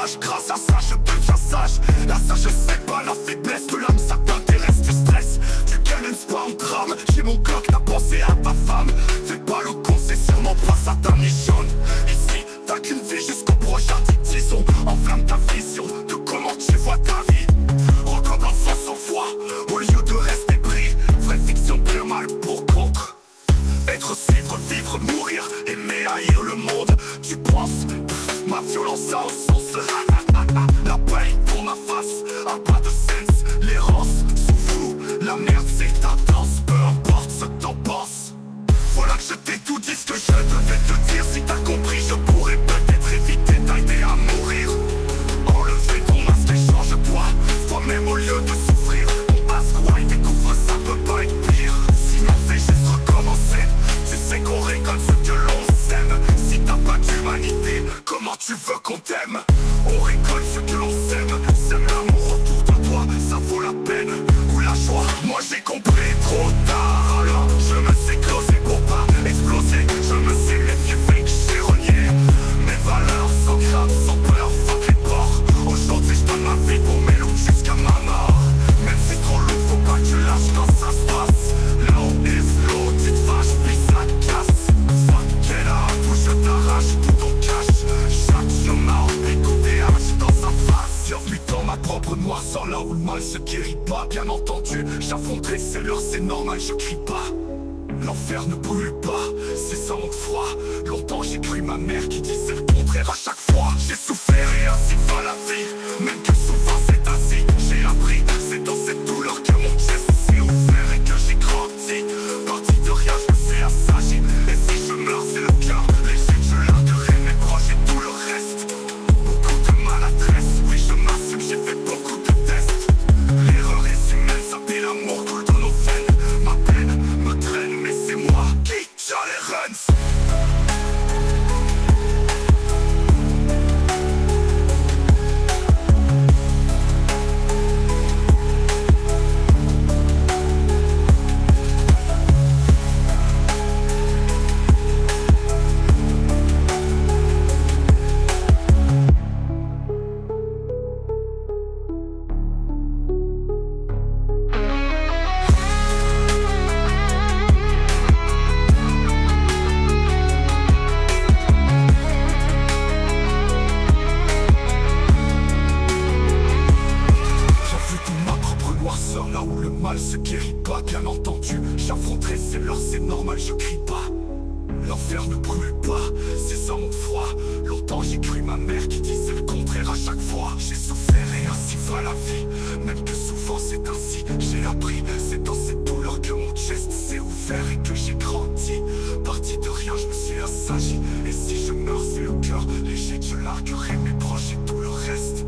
rage. Grâce à ça je deviens sage. La sagesse c'est pas la faiblesse de l'âme, ça t'intéresse, tu stresses. Tu challenges pas en drame. J'ai mon coq, t'as pensé à ta femme. Fais pas le con, c'est sûrement pas ça ta mission. Ici t'as qu'une vie jusqu'au prochain disons. Enflamme ta vision de comment tu vois ta vie. Encore l'enfant sans foi, au lieu de rester pris. Vraie fiction, plus mal pour contre. Être, suivre, vivre, mourir, aimer, haïr le monde. Tu penses, ma violence a un sens. La paix pour ma face, a pas de sens. L'errance sont fous, la merde c'est ta danse. Peu importe ce que t'en penses. Voilà que je t'ai tout dit ce que je devais te dire. Si t'as compris, je pourrais peut-être éviter d'aider à mourir. Enlever ton masque et change-toi toi-même au lieu de souffrir. On passe quoi et découvre ça peut pas être pire. Sinon fais juste recommencer. Tu sais qu'on récolte ce que l'on sème. Si t'as pas d'humanité, comment tu veux qu'on t'aime? On récolte ce que l'on sème. Sème l'amour autour de toi, ça vaut la peine ou la joie. Moi j'ai compris trop tard, alors je me suis closé pour pas exploser. Je me suis méfié, fake, j'ai renié mes valeurs sans crainte, sans peur, fuck les porcs. Aujourd'hui je donne ma vie pour mes loups jusqu'à ma mort. Même si c'est trop lourd, faut pas que tu lâches quand ça se passe. Low is low, tu te fâches, puis ça te casse. Fuck it up, où je t'arrache tout ton cash. Chaque chemin écoute des haches dans sa face. Bienvenue dans ma propre noirceur, là où le mal se guérit pas. Bien entendu, j'affronterai, c'est l'heure, c'est normal, je crie pas. L'enfer ne brûle pas, c'est ça mon froid. Longtemps j'ai cru ma mère qui disait le contraire à chaque fois. J'ai souffert et ainsi va la vie. Même que souvent c'est ainsi, j'ai appris. C'est dans cette douleur que mon chest s'est ouvert et que j'ai grandi. Parti de rien, je me suis assagi. Et si je meurs c'est le cœur léger, je larguerai mes proches et tout le reste. Beaucoup de maladresse, oui je m'assume, j'ai fait beaucoup de tests. L'erreur est humaine, ça fait l'amour coule dans nos veines. Ma peine me traîne, mais c'est moi qui tire les runs. Là où le mal se guérit pas, bien entendu, j'affronterai, c'est l'heure, c'est normal, je crie pas. L'enfer ne brûle pas, c'est ça mon froid. Longtemps j'ai cru ma mère qui disait le contraire à chaque fois. J'ai souffert et ainsi va la vie, même que souvent c'est ainsi. J'ai appris, c'est dans cette douleur que mon chest s'est ouvert et que j'ai grandi. Parti de rien, je me suis assagi. Et si je meurs, c'est le cœur léger que je larguerai mes proches et tout le reste.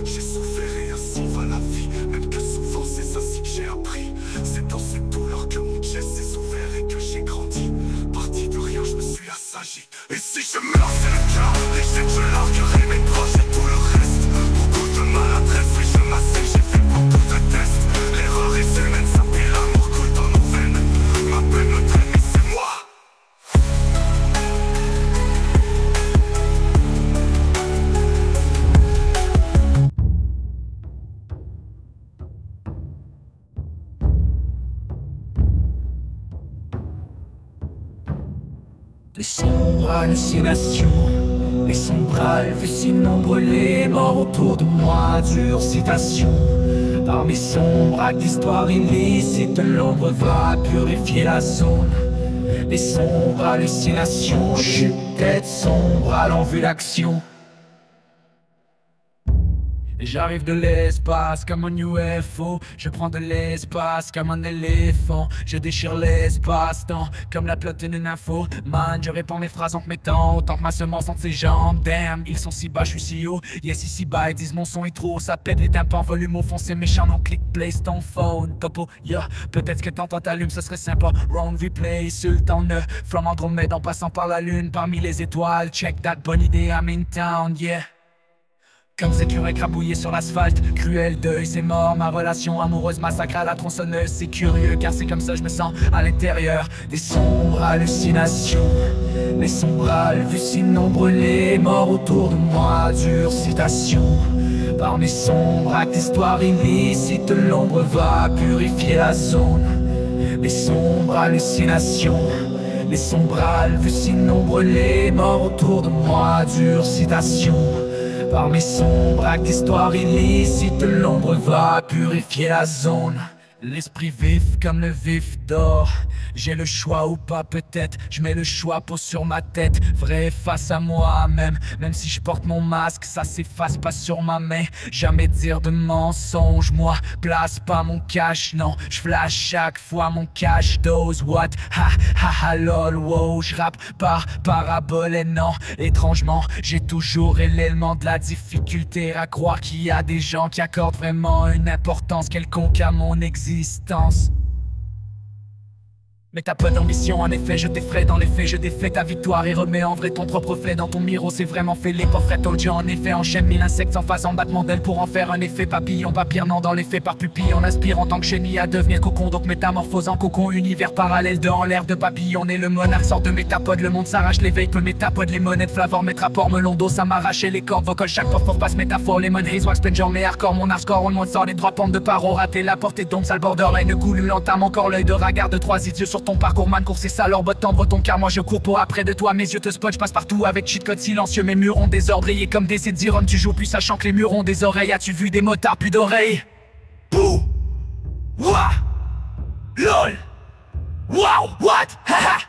J'ai souffert et ainsi va la vie, même que souvent c'est ainsi que j'ai appris. C'est dans cette douleur que mon chest s'est ouvert et que j'ai grandi. Parti de rien, je me suis assagi. Et si je meurs, c'est le cœur léger que je larguerai mes proches et tout le reste. Beaucoup de maladresse, oui je m'assais, j'ai fait beaucoup de tests. L'erreur est humaine, ça fait l'amour coule dans nos veines. Ma peine me traîne, mais c'est moi. Des sombres hallucinations, les sombres rêves si nombreux, les morts autour de moi, dure citation. Dans mes sombres actes d'histoire illicite, l'ombre va purifier la zone. Des sombres hallucinations, je suis tête sombre allant vu l'action. J'arrive de l'espace comme un UFO. Je prends de l'espace comme un éléphant. Je déchire l'espace-temps comme la pelote d'une info. Man, je répands mes phrases entre mes temps. Autant que ma semence entre ses jambes. Damn, ils sont si bas, je suis si haut. Yes, ici bas, ils disent mon son est trop. Ça pète les tympans, volume au fond, c'est méchant. Non, click, place ton phone. Topo, yeah. Peut-être que t'entends t'allumes, ce serait sympa. Round replay, sultan neuf. From Andromède en passant par la lune. Parmi les étoiles, check that bonne idée, I'm in town, yeah. Comme ces curés écrabouillés sur l'asphalte. Cruel deuil, c'est mort, ma relation amoureuse massacre à la tronçonneuse. C'est curieux car c'est comme ça je me sens à l'intérieur. Des sombres hallucinations, les sombres vues si nombreux, les morts autour de moi. Dure citation, par mes sombres actes d'histoire illicite, l'ombre va purifier la zone. Les sombres hallucinations, les sombres vues si nombreux, les morts autour de moi. Dure citation, par mes sombres actes d'histoire illicite, l'ombre va purifier la zone. L'esprit vif comme le vif d'or. J'ai le choix ou pas peut-être. Je mets le choix pose sur ma tête. Vrai face à moi-même. Même si je porte mon masque, ça s'efface pas sur ma main. Jamais dire de mensonge. Moi, place pas mon cash, non. Je flash chaque fois mon cash dose. What? Ha ha ha lol wow. Je rappe par parabole et non. Étrangement, j'ai toujours l'élément de la difficulté à croire qu'il y a des gens qui accordent vraiment une importance quelconque à mon existence. Mais t'as pas d'ambition, en effet, je t'effraie dans les faits, je défais ta victoire et remets en vrai ton propre reflet dans ton miroir, c'est vraiment fait. Les pauvres told you, en effet, enchaîne 1000 insectes en phase en battement d'ailes pour en faire un effet papillon, papillon, non, dans les faits par pupille, on aspire en tant que chenille à devenir cocon, donc métamorphose en cocon, univers parallèle de en l'air de papillon, et le monarque sort de métapode, le monde s'arrache, l'éveil peut métapode, les monnaies de flavor, mettre rapport, melon d'eau, ça m'arrache les cordes vocales, chaque pauvre passe métaphore, les monnays, wax, splendor, mais hardcore, mon art score, on moins sort les droits pentes de paro, raté la portée d'ombre, sale borderline, coule, l'entame encore l'œil de regard de trois yeux sur ton parcours, man, c'est ça leur botte tendre ton car moi je cours pour après de toi. Mes yeux te spot, je passe partout avec cheat code silencieux. Mes murs ont des ordres rayés comme des édirons. Tu joues plus sachant que les murs ont des oreilles. As-tu vu des motards plus d'oreilles? Bouh! Wouah! LOL! Wow! What? Haha!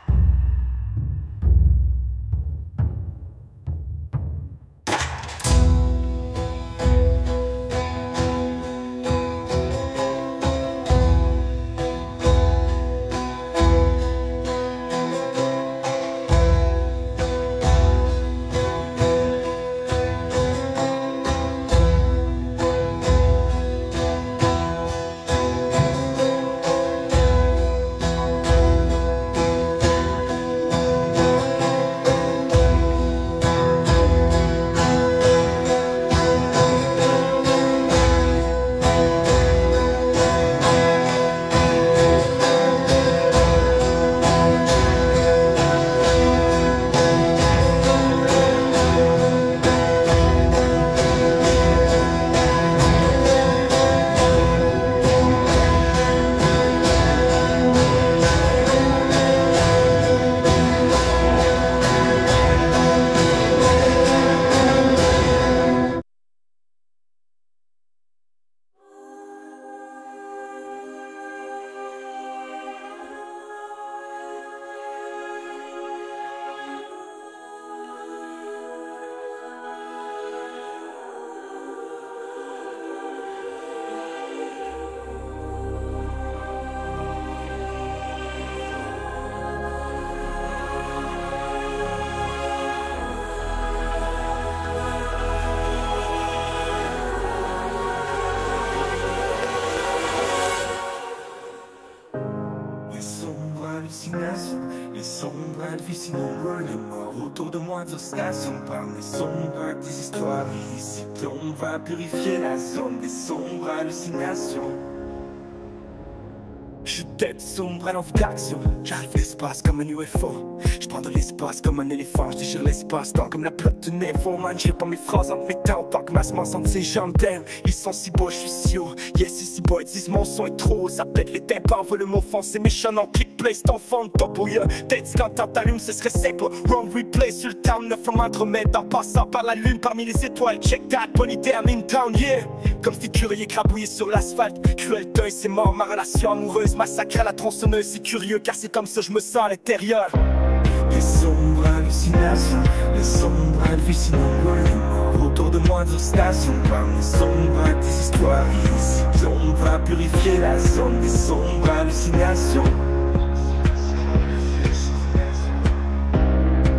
Les sombres difficiles nombreux, les morts autour de moi de station. Par mes sombres actes, des histoires illicites, on va purifier la zone des sombres hallucinations. Je tête sombre à l'envie d'action. J'arrive l'espace comme un UFO. Je prends de l'espace comme un éléphant. Je déchire l'espace-temps comme la pelote de Nefo. Man, j'ai pas mes phrases en métal. Tant que ma semence entre ses jambes d'air. Ils sont si beaux, je suis si haut. Yes, ici boy, disent mon son est trop. Ça pète les tympans, veut le mot fond. C'est méchant en click play, c'est enfant de top. Yeah, tête quand t'allumes, ce serait simple. Wrong replay sur le town, 9 from Andromède. En passant par la lune, parmi les étoiles. Check that, polytherme in town, yeah. Comme si curieux écrabouillé sur l'asphalte. Cruel deuil, c'est mort, ma relation amoureuse. Massacre à la tronçonneuse, c'est curieux car c'est comme ça je me sens à l'intérieur. Les sombres hallucinations, les sombres hallucinations, autour de moi de station, par les sombres des histoires illicites, on va purifier la zone des sombres hallucinations.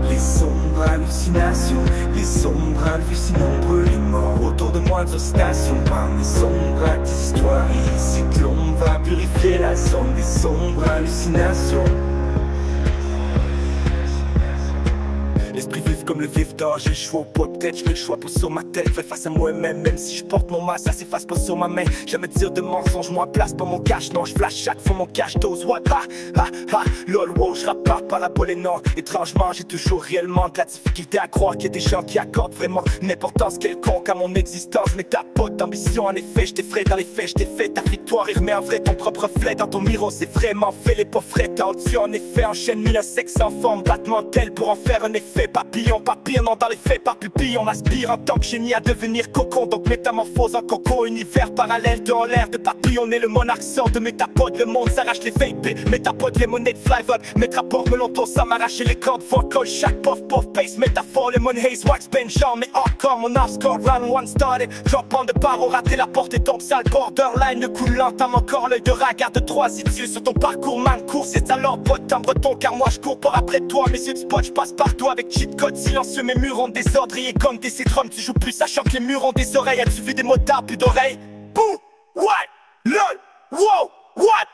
Les sombres hallucinations, les sombres hallucinations, les morts autour de moi de station, par les sombres des histoires illicites, on va purifier la zone des sombres hallucinations. l'esprit vif comme le vif d'or. J'ai le choix au poids, peut-être je mets le choix pour sur ma tête. Fais face à moi-même, même si je porte mon masque, ça s'efface pas sur ma main. Jamais dire de mensonge, moi place pas mon cash. Non, je flash chaque fois mon cash dose. What? Lol, wow, je rappe pas la boule et non. Étrangement, j'ai toujours réellement de la difficulté à croire qu'il y a des gens qui accordent vraiment une importance quelconque à mon existence. Mais t'as pas d'ambition, en effet, je t'effraie dans les faits, je t'ai fait ta victoire et remets en vrai ton propre reflet dans ton miroir, c'est vraiment fait, les pas frais. T'as au-dessus, en effet, enchaîne mille insectes en forme, battement tel pour en faire un effet papillon. Papillon, non, dans les faits, par pupille, on aspire en tant que génie à devenir cocon. Donc métamorphose en coco, univers parallèle, de en l'air de papillon. Et le monarque sort de métapodes, le monde s'arrache les vapes. Métapodes, les monnaies de flyvod, métraport, melonton, ça m'arrache les cordes, vodka, chaque puff, pace, métaphore, lemon haze, wax, benchon. Mais encore, mon off score, round one started, drop on the barreau, rater la porte et tombe sale, borderline, le coup l'entame encore, l'œil de regard de trois idiots sur ton parcours, man, cours, c'est alors pote, t'en breton, car moi je cours pas après toi, mes yeux de spot, je passe partout avec cheat code silencieux, mes murs ont des ordres, et comme des citron, tu joues plus, sachant que les murs ont des oreilles, as-tu vu des motards, plus d'oreilles? Boum, what, lol, wow, what?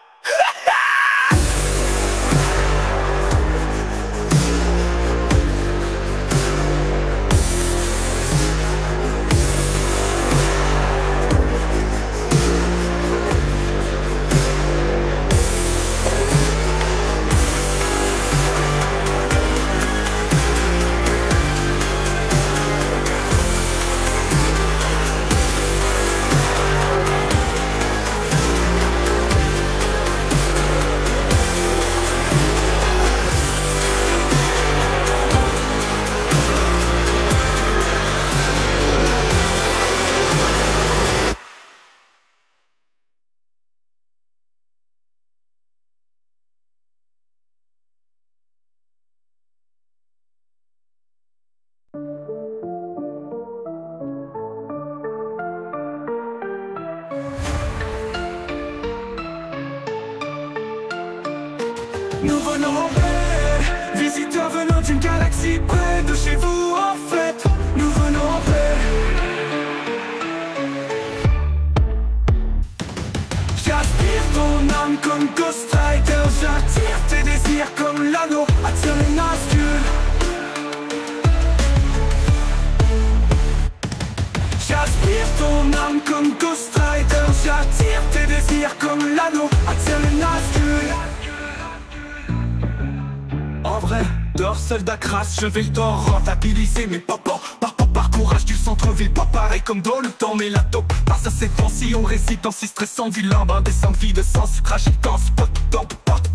Nous venons en paix, visiteurs venant d'une galaxie près de chez vous en fait. Nous venons en paix. J'aspire ton âme comme Ghost Rider, j'attire tes désirs comme l'anneau attire les Nazgûl. J'aspire ton âme comme Ghost Rider, j'attire tes désirs comme l'anneau attire les Nazgûl. En vrai, dehors soldat crasse, je vais le temps rentabiliser mes papas. Par courage du centre-ville, pas pareil comme dans le temps. Mais la taupe, par ça c'est temps si on réside dans si stressant vilain. Ben descente vie de sang, sucrage intense. Pas de temps,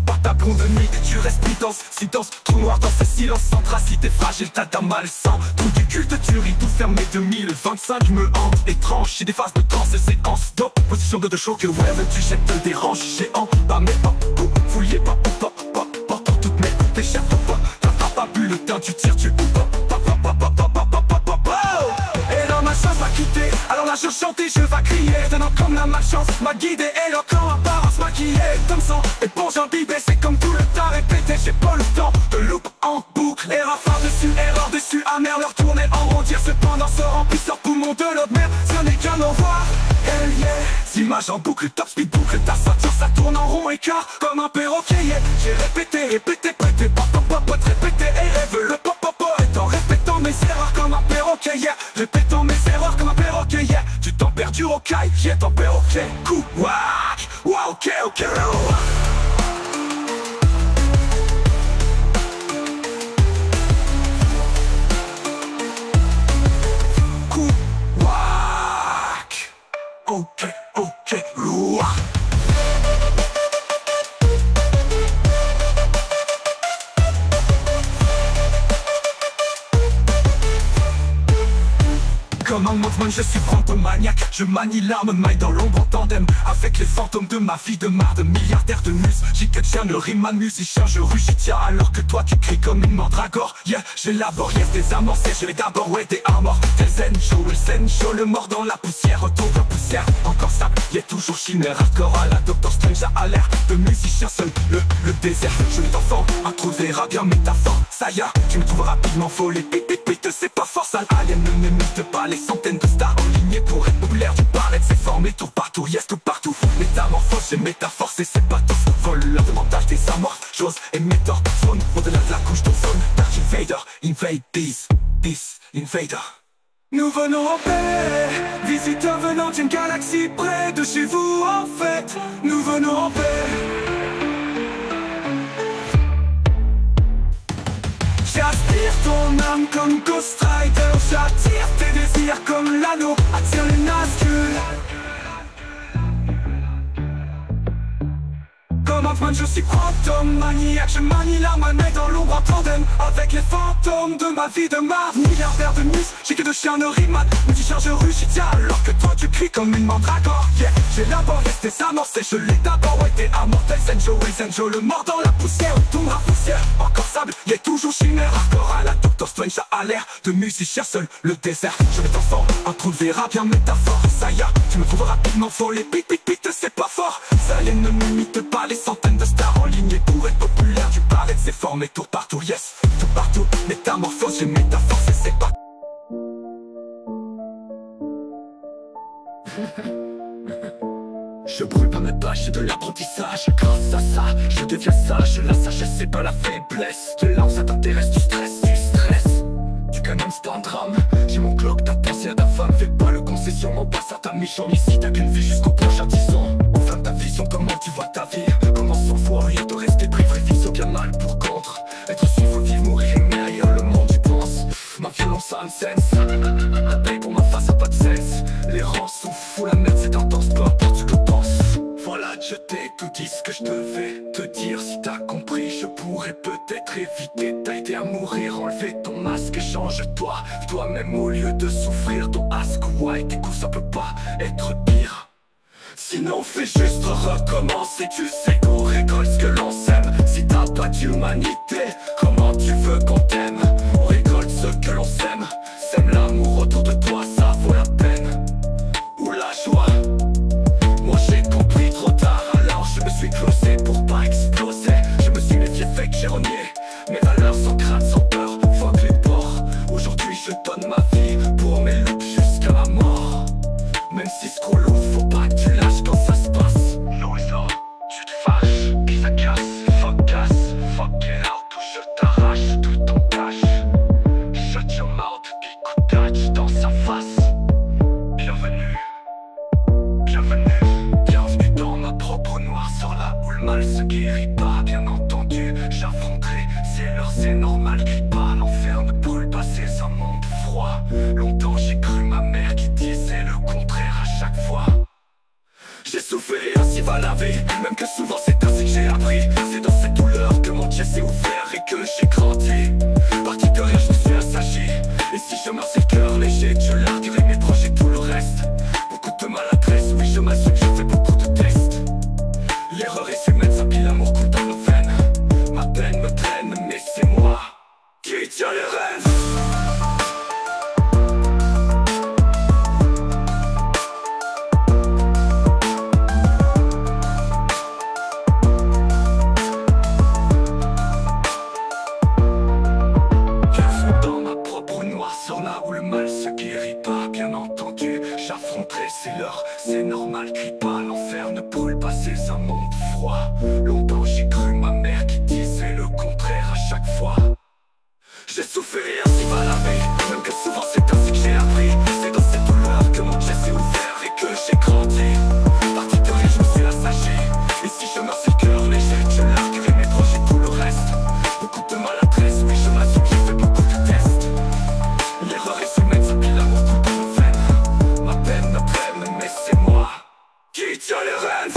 par ta blonde de nuit. Tu restes pitance, si dense, trou noir dans ce silence centracité fragile, t'as d'un mal sang. Trou du culte, tu ris, tout fermé 2025 me hante. Étrange, j'ai des phases de trans et séquences d'op. Position de choc, que ouais, tu jettes te dérange. Géant, pas mes pas, fouillez pas, portant toutes mes coups, t'échappes pas. T'as pas bu le temps, tu tires, tu pas. Et dans ma chance m'a quitté, alors là je chantais, je vais crier. Tenant comme la malchance m'a guidé, et leur corps apparence maquillée. Comme sang, éponge imbibée, c'est comme tout le temps répété. J'ai pas le temps de loop en boucle. Erreur erreur dessus, amer leur tourner en rondir. Cependant se remplissent leurs poumons de l'autre mer. Ce n'est qu'un au revoir, hell yeah. Images en boucle, top speed boucle, ta ceinture ça tourne en rond et quart comme un perroquet, yeah. J'ai répété, prêté, pop, répété et rêve le pop, et en répétant mes erreurs comme un perroquet, yeah. Répétant mes erreurs comme un perroquet, yeah. Tu t'en perds du rocaille, j'ai ton perroquet. Coup, wack, ok. Coup, wack, ok, louah. Comme un mouvement, je suis fantomaniaque. Je manie l'arme, maille dans l'ombre en tandem avec les fantômes de ma vie de marre de milliardaire de muse. J'y que tiens, le rime à musicien, je rugis tiens alors que toi tu cries comme une mandragore. Yeah, j'élabore, yes, des amorcés, je vais d'abord, ouais, des armors. Tel zen show, le mort dans la poussière, retour de poussière. Encore ça, y'a toujours chiner hardcore à la Doctor Strange à l'air de musicien seul, le désert. Je t'enfant, un trou de verra bien métaphore. Ça y a, tu me trouves rapidement faux, les pit, c'est pas fort, sale alien, ne m'imite pas. Les centaines de stars alignées pour être populaire. Tu parlais de ces formés tout partout, yes tout partout. Métamorphose, j'ai métaphore, c'est pas tous. Voleur de montage des amorphes, j'ose et méthode. Zone, au-delà de la couche d'ozone. Dark Invader, invade these. Vader. Nous venons en paix, visiteurs venant d'une galaxie près de chez vous en fait. Nous venons en paix. J'aspire ton âme comme Ghost Rider, j'attire tes désirs comme l'anneau attire les Nazgûl. Comme Ant-Man je suis quantum maniaque, je manie la manette dans l'ombre en tandem avec les fantômes de ma vie de marde. Milliardaire de Nice, j'ai que de chiens de Riemann, multi-charge Ruchitia, alors que toi tu cries comme une mandragore. Yeah, j'ai d'abord resté amorcé, je l'ai d'abord été immortel. Zenjo et Zenjo, le mort dans la poussière, tombera poussière, encore sable, il est toujours chimère. Hardcore à la Doctor Strange, ça a l'air de musicien seul, le désert. Je vais t'enfant, un trou verra bien métaphore. Ça y a, tu me trouves rapidement folle, pit pit pit, c'est pas fort. Ça les ne m'imite pas, les centaines de stars en ligne. Et pour être populaire, tu parais de ses formes et tour partout, yes. Tout partout, métamorphose, j'ai métaphore, c'est pas. Je brûle pas mes pages, c'est de l'apprentissage. Grâce à ça, je deviens sage. La sagesse, c'est pas la faiblesse. De là où ça t'intéresse, du stress. Du canon, c'est pas un drame. J'ai mon clock, t'as pensé à ta femme. Fais pas le concession, mon passe à ta mission. Ici, t'as qu'une vie jusqu'au prochain 10 ans. Enfin, ta vision, comment tu vois ta vie? Comment s'envoyer de rester pris, vrai vision bien mal pour contre. Être su, faut vivre, mourir, mais ailleurs le monde, tu penses. Ma violence a un sens. La paye pour ma face a pas de sens. Les rangs sont fous, la merde c'est intense, peu importe ce que penses. Voilà, je t'ai tout dit ce que je devais te dire. Si t'as compris, je pourrais peut-être éviter. T'as aidé à mourir, enlever ton masque et change-toi toi-même au lieu de souffrir. Ton ask ouais, tes coups ça peut pas être pire. Sinon fais juste recommencer. Tu sais qu'on récolte ce que l'on sème. Si t'as pas d'humanité, comment tu veux qu'on t'aime? On récolte ce que l'on sème. Sème l'amour autour de toi, ça vaut la peine. Ou la joie. Moi j'ai compris trop tard, alors je me suis closé pour pas exploser. Je me suis méfié, fake, j'ai renié mes valeurs sans crainte, sans peur, fuck les porcs. Aujourd'hui je donne ma vie pour mes loops jusqu'à la mort. Même si ce qu'on loue, faut pas que tu lâches quand ça se passe. Loser, tu te fâches, puis ça casse. Fuck gas, fuck it out, ou je t'arrache tout ton cash. Shut your mouth, puis coup de touch dans sa face. Bienvenue, bienvenue dans ma propre noirceur, là où le mal se guérit pas, bien entendu. J'affronterai, c'est l'heure, c'est normal, crie pas, l'enfer ne brûle pas, c'est un monde froid. Longtemps j'ai cru ma mère qui disait le contraire à chaque fois. J'ai souffert ainsi va laver, même que souvent c'est ainsi que j'ai appris. C'est dans cette douleur que mon chest s'est ouvert et que j'ai grandi. Parti de rien, je me suis assagi. Et si je meurs c'est le cœur léger, je larguerai mes projets, tout le reste. Beaucoup de maladresse, oui je m'assume, je fais beaucoup de tests. L'erreur est humaine, ça pile l'amour coule dans nos veines. Ma peine me traîne, mais c'est moi qui tiens les rênes. C'est l'heure, c'est normal, crie pas, l'enfer ne brûle pas, c'est un monde froid. Longtemps j'ai cru ma mère qui disait le contraire à chaque fois. J'ai souffert et ainsi va laver, même que souvent c'est ainsi que j'ai appris. C'est dans cette douleur que mon chest s'est ouvert et que j'ai grandi. Parti de rien, je me suis assagi. Et si je meurs c'est le cœur léger, je larguerai mes projets, tout le reste. Beaucoup de maladresse, oui je m'assume, j'ai fait beaucoup de tests. L'erreur est humaine, ça pile l'amour coule dans nos veines. Ma peine me traîne, mais c'est moi qui tiens les rênes.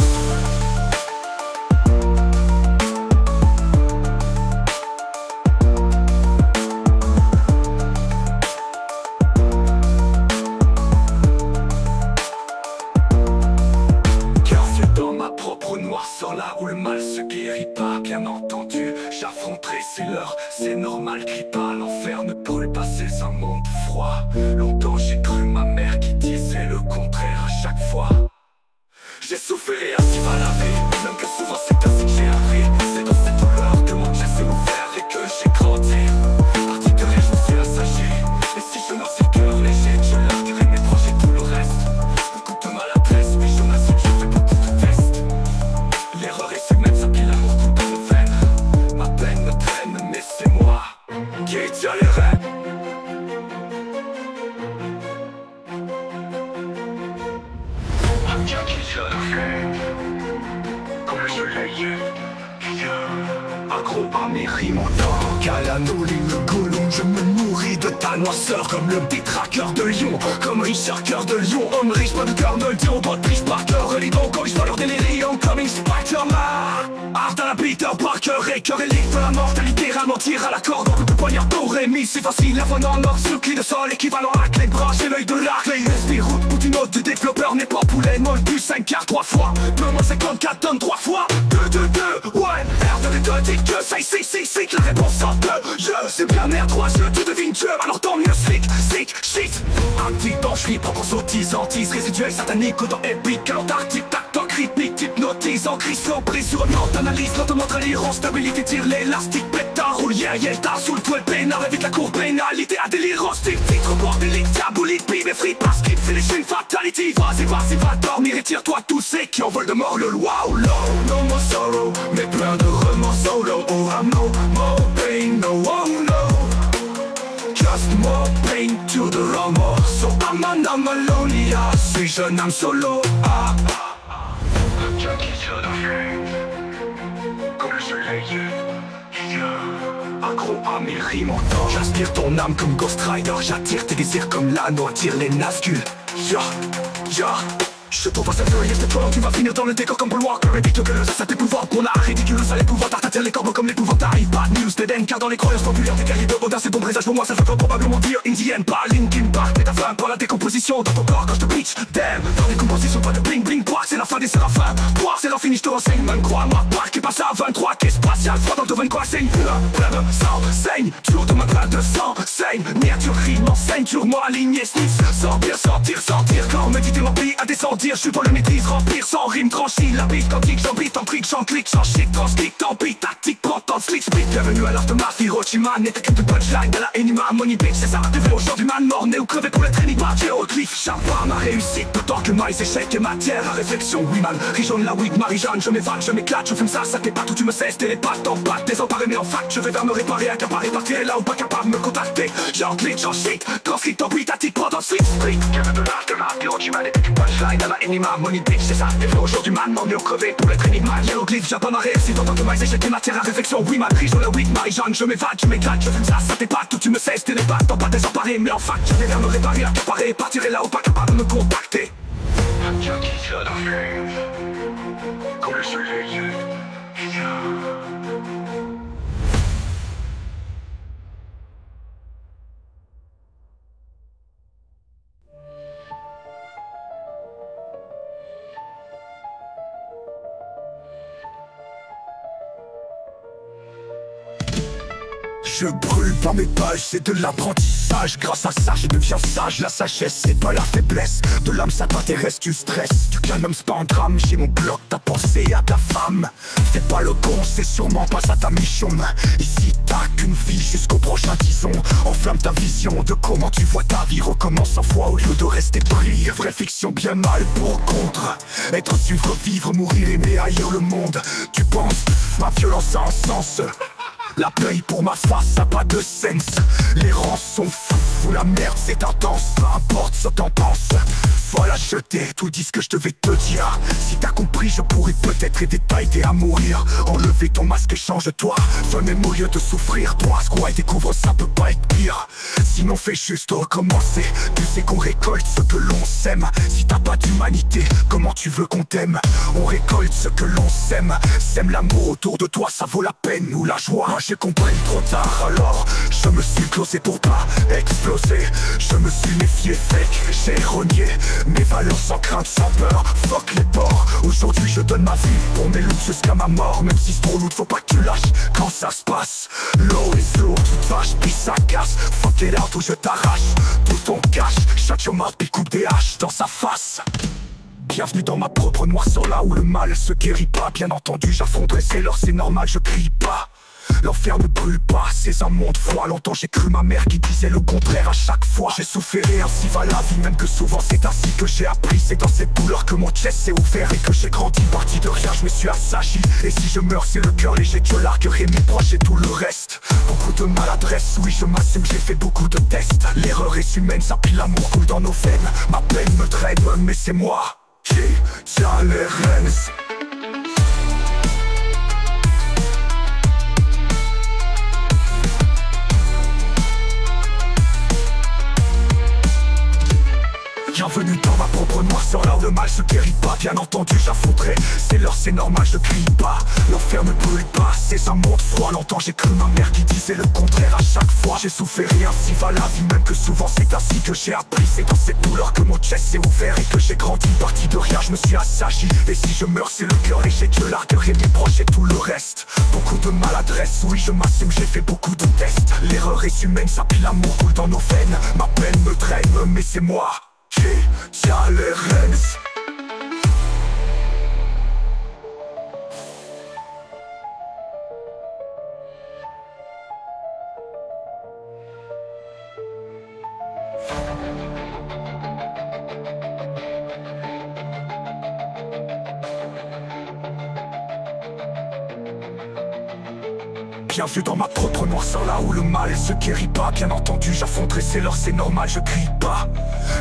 Là où le mal se guérit pas, bien entendu, j'affronterai, c'est l'heure, c'est normal, crie pas, l'enfer ne brûle pas, c'est un monde froid. Longtemps j'ai cru ma mère qui disait le contraire à chaque fois. J'ai souffert et ainsi va laver, même que souvent c'est ainsi que j'ai appris. C'est dans cette douleur que mon chest s'est ouvert et que j'ai grandi. Parti de rien, je me suis assagi. Et si je meurs c'est le cœur léger, je larguerai mes projets, tout le reste. Beaucoup de maladresse, oui je m'assume, je fais beaucoup de tests. L'erreur est humaine, ça pile l'amour coule dans nos veines. Ma peine me traîne, mais c'est moi qui tiens les rênes. Tiens qui se fait comme le soleil qui accro à mes rimes en temps. Calanoli le Gollum, je me nourris de ta noirceur comme le détraqueur de lion, comme Richard cœur de lion. Homme riche, pas de cœur de dion, pas de prise par cœur. Les dons corrigent pas leur délirium comme Inspector Mar. Art à la Peter Parker et cœur élite de la mort. T'as littéralement tir à la corde, on peut poignard doré. Mais c'est facile, la voix dans l'or sur clé de sol, équivalent à clé de bras, j'ai l'œil de l'arc. Les respire route pour une autre de développeur n'est pas poulet. Molle plus 5 quarts 3 fois, peu moins 54 tonnes 3 fois. 2, ouais, R de méthodique, c'est la réponse en deux. Je sais bien merde, 3 jeux, tu devines Dieu, alors tant mieux, shit. Un titan, je prends en sottise, antise, résiduel satanique, autant épique, alors tic tac toc, rythmique, hypnotisant, crise, surprise, sur une autre analyse, l'automontre, l'irron, stabilité, tire l'élastique, pétard, roule, yelta, sous le toit, peinard, évite la cour, pénalité, à délire, titre, bordélique, diabolique, pib et free, pass, skip, finish, une fatality, vas-y, va dormir et tire-toi tous ceux qui en veulent de mort, le wow, low, no more sorrow, mais plein de remords solo, oh, I'm no more pain, no, oh, no, just more pain to the remords, so I'm lonely, suis jeune âme solo, Tiens qui se fait comme le soleil qui accro à mes rimes en temps. J'inspire ton âme comme Ghost Rider, j'attire tes désirs comme l'anneau attire les Nazgûl. Je trouve ça furieux, c'est toi, tu vas finir dans le décor comme Paul Walker. Ridiculeuse, ça t'épouvante, mon art ridicule, ça l'épouvante. T'attires les corbeaux comme l'épouvantail. Pas de news, d'Eden, car dans les croyances populaires, des guerriers de Odin, c'est bon présage pour moi, ça veut probablement dire Indienne, pas Linkin Park. Mais ta femme, pas la décomposition dans ton corps quand je te bitch. Damn, dans les compositions, pas de bling bling, boire, c'est la fin des séraphins. Boire, c'est leur fini, je te renseigne, même crois-moi. Boire qui passe à 23, qu'est spatial, froid dans le domaine, quoi, saigne. Plein de sang, saigne, toujours de ma plein de sang, saigne. Miniature rime, enseigne, sur moi, aligné, sniff. Sentir, quand méditer m'emplit à descendre, je suis pas le maîtrise. Remplir sans rime, tranchis la bite, quantique, j'embite, en clic, j'en clique, j'en shit, transclic, tant bite, tactique, prends tant de slick, split. Bienvenue à l'art de ma fille, Hiroshima, n'était qu'une punchline de la Enima, Harmonie bitch, c'est ça, devenu aujourd'hui man mort, né ou crevé pour l'être énigma, géoglyphe, chapeau ma réussite, autant que mes échecs et matière à réflexion, oui man, rigeonne la weed, Marie-Jeanne, je m'évade, je m'éclate, je fume ça t'es pas tout, tu me cesses, t'es les pattes en pattes, désemparé mais en fact, je vais vers me réparer, accaparer, partir là ou pas capable de me contacter, j'en clic, j'en shit, transcrit, tant bite, tactique, prends dans le slip, split, bienvenue de l'art de ma fille, Hiroshima, n'était qu'une punchline de la Enima, Harmonie bitch, c'est ça, devenu aujourd'hui man mort, né ou crevé pour l'être énigma, géoglyphe, j'appelle ma réussite, autant que mes échecs et matière à réflexion, oui man, rigeonne la weed, Marie-Jeanne, je m'évade, je m'éclate, je fume ça t'es pas tout, tu me cesses, t'es les pattes, t'en pas désemparé, mais en fact, je vais vers me réparer, accaparer, partirai là ou pas capable de me contacter. Tiens qui se fait comme le soleil qui Je brûle par mes pages, c'est de l'apprentissage. Grâce à ça, je deviens sage. La sagesse, c'est pas la faiblesse. De l'âme, ça t'intéresse, tu stresses. Tu qu'un homme, c'est pas un drame. J'ai mon bloc, t'as pensé à ta femme. Fais pas le con, c'est sûrement pas ça ta mission. Ici, t'as qu'une vie jusqu'au prochain tison. Enflamme ta vision de comment tu vois ta vie. Recommence 100 fois au lieu de rester pris. Vraie fiction, bien mal pour contre. Être, suivre, vivre, mourir, aimer, ailleurs le monde. Tu penses, ma violence a un sens. La paye pour ma face, ça a pas de sens. Les rangs sont fous, la merde c'est intense. Peu importe ce t'en penses. Voilà, je t'ai tout dit ce que je devais te dire. Si t'as compris, je pourrais peut-être aider t'aider à mourir. Enlever ton masque et change-toi. Fais même au lieu de souffrir. Toi, ce qu'on découvre, ça peut pas être pire. Sinon, fais juste recommencer. Tu sais qu'on récolte ce que l'on sème. Si t'as pas d'humanité, comment tu veux qu'on t'aime? On récolte ce que l'on sème. Sème l'amour autour de toi, ça vaut la peine ou la joie. Moi, j'ai compris trop tard, alors je me suis closé pour pas exploser. Je me suis méfié, fake, j'ai renié mes valeurs sans crainte, sans peur, fuck les porcs. Aujourd'hui je donne ma vie pour mes loups jusqu'à ma mort. Même si c'est trop lourd, faut pas que tu lâches quand ça se passe. L'eau est lourde, tu te fâches, puis ça casse. Fuck it out ou je t'arrache tout ton cash. Shut your mouth, puis coupe des haches dans sa face. Bienvenue dans ma propre noirceur, là où le mal se guérit pas. Bien entendu j'affronterai, c'est l'heure, c'est normal, je crie pas. L'enfer ne brûle pas, c'est un monde froid. Longtemps j'ai cru ma mère qui disait le contraire à chaque fois. J'ai souffert et ainsi va la vie, même que souvent c'est ainsi que j'ai appris. C'est dans cette douleur que mon chest s'est ouvert et que j'ai grandi. Parti de rien, je me suis assagi. Et si je meurs, c'est le cœur léger que larguerai mes proches et tout le reste. Beaucoup de maladresse, oui je m'assume, j'ai fait beaucoup de tests. L'erreur est humaine, ça pile, l'amour coule dans nos veines. Ma peine me traîne, mais c'est moi tiens les rênes. Bienvenue dans ma propre noirceur, là où le mal se guérit pas. Bien entendu j'affronterai, c'est l'heure, c'est normal, je crie pas. L'enfer ne brûle pas, c'est un monde froid. Longtemps j'ai cru ma mère qui disait le contraire à chaque fois. J'ai souffert et ainsi va la vie, même que souvent c'est ainsi que j'ai appris. C'est dans cette douleur que mon chest s'est ouvert et que j'ai grandi. Parti de rien, je me suis assagi. Et si je meurs c'est le cœur léger que l'arguerie, mes proches et tout le reste. Beaucoup de maladresse, oui je m'assume, j'ai fait beaucoup de tests. L'erreur est humaine, ça pile l'amour coule dans nos veines. Ma peine me traîne, mais c'est moi qui tiens les rênes. Bienvenue dans ma propre noirceur, là où le mal se guérit pas. Bien entendu j'affronterai, c'est l'heure, c'est normal, je crie pas.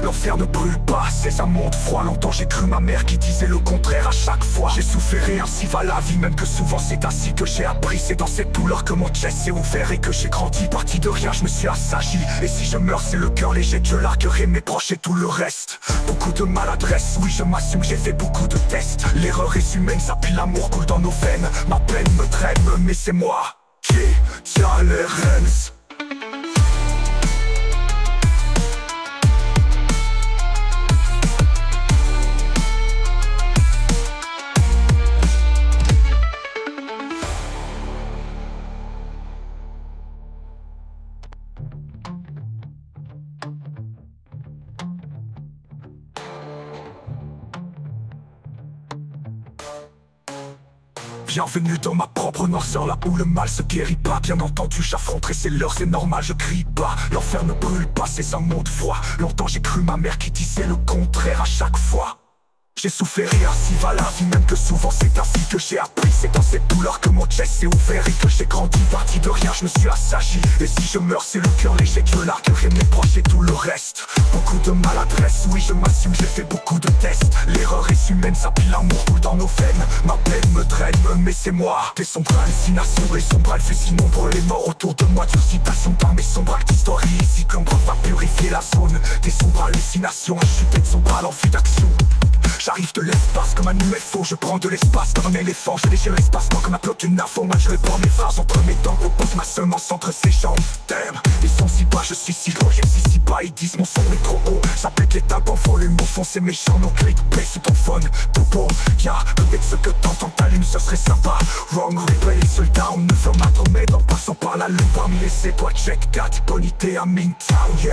L'enfer ne brûle pas, c'est un monde froid. Longtemps j'ai cru ma mère qui disait le contraire à chaque fois. J'ai souffert et ainsi va la vie, même que souvent c'est ainsi que j'ai appris. C'est dans cette douleur que mon chest s'est ouvert et que j'ai grandi. Parti de rien, je me suis assagi. Et si je meurs c'est le cœur léger que larguerai mes proches et tout le reste. Beaucoup de maladresse, oui je m'assume, j'ai fait beaucoup de tests. L'erreur est humaine, ça pile l'amour coule dans nos veines. Ma peine me traîne, mais c'est moi qui tiens les rênes. Bienvenue dans ma propre noirceur, là où le mal se guérit pas. Bien entendu j'affronterai, c'est l'heure, c'est normal, je crie pas. L'enfer ne brûle pas, c'est un monde froid. Longtemps j'ai cru ma mère qui disait le contraire à chaque fois. J'ai souffert et ainsi va la vie, même que souvent c'est ainsi que j'ai appris. C'est dans cette douleur que mon chest s'est ouvert et que j'ai grandi. Parti de rien, je me suis assagi. Et si je meurs c'est le cœur léger que larguerai mes proches et tout le reste. Beaucoup de maladresse, oui je m'assume, j'ai fait beaucoup de tests. L'erreur est humaine, ça pile l'amour coule dans nos veines. Ma peine me traîne, mais c'est moi. Des sombres hallucinations, les sombres fusils nombreux. Les morts autour de moi, durcitation par mes sombres actes d'histoire. Ici comme preuve va purifier la zone. Des sombres hallucinations, je suis tête sombre à l'envie d'action. J'arrive de l'espace comme un UFO, je prends de l'espace comme un éléphant. Je déchire l'espace comme un plot d'une info. Moi je répands mes phases entre mes dents, repose ma semence entre ses jambes. Damn, ils sont si bas, je suis si loin, j'existe si bas. Ils disent mon son est trop haut, ça pète les tympans, faut les mots foncés méchants. Donc clic, play sous ton phone, topo. Ya, peut-être ce que t'entends t'allume, ce serait sympa. Wrong replay, seul down, 9 heures matromède en passant par la loupe. Parmi les étoiles, check, date, bonité à Mingtown, yeah.